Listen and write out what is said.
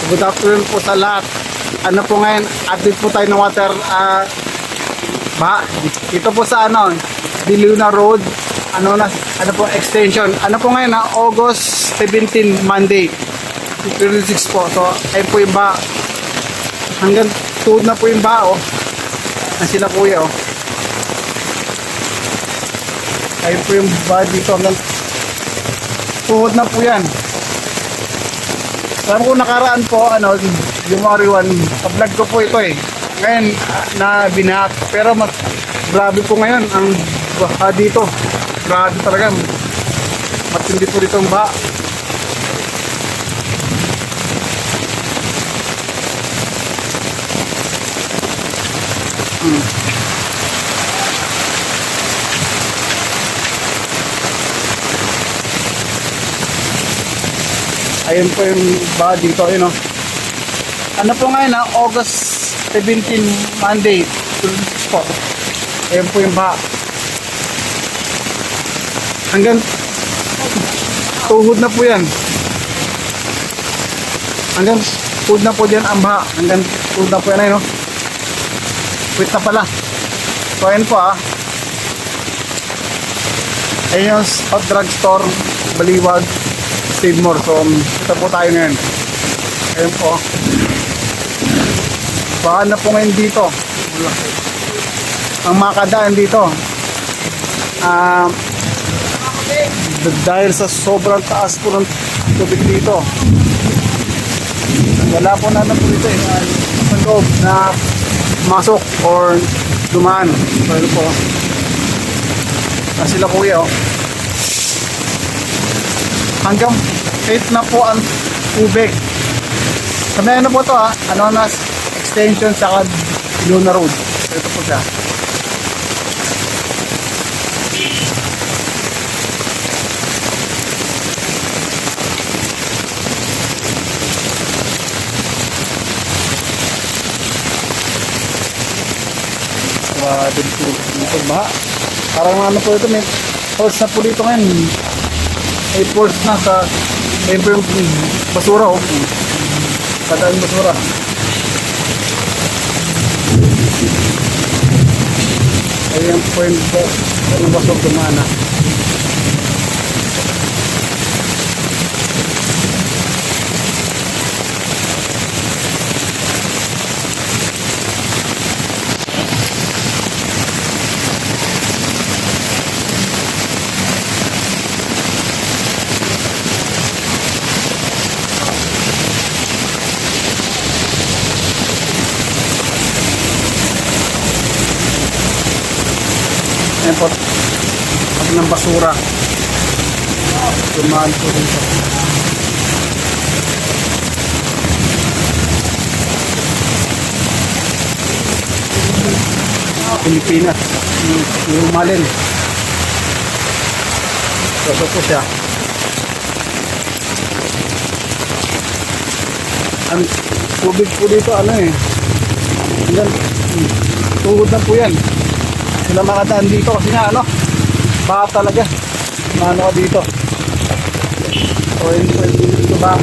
Good afternoon po sa lahat. Ano po ngayon, update po tayo ng water ito po sa Diluna Road, ano po extension. Ano po ngayon August 17 Monday 26 po. So ayun po yung ba, hanggang tuhod na po yung ba na sila kuya ayun po yung ba dito, hanggang tuhod na po yan. Alam ko nakaraan po January 1 pa-vlog ko po ito ngayon na binack, pero mas grabe po ngayon ang baha dito. Grabe talaga, matindi po dito ang baha. Ayun po yung baha dito, ano po ngayon August 17 Monday 26 po. Ayun po yung baha, hanggang tuhod na po yan, hanggang tuhod na po dyan ang baha, hanggang tuhod na po yan wait na pala. So ayun po ayun yung Hot Drug Store Baliwag Save More. So ito po tayo ngayon. Ayun po, baka na po ngayon dito ang makadaan dito dahil sa sobrang taas po ng tubig dito. Wala po na po dito sa loob na masok or dumaan. So ayun po na sila kuya hanggang 8 na po ang tubig. Sa may po to extension sa Diluna Road. Ito po siya. Grabe po dito ba? Parang po ito, may force na po dito ngayon. May force na sa may yung basura kadaan basura. Ayan po yung basok dumana. Ayan po, pag ng basura dumaan po dito. Pilipinas yung Malin. So po siya ang tubig po dito yan, tuhod na po yan. Sila makadaan dito kasi nga baha talaga. Mano ka dito. So yun dito ba?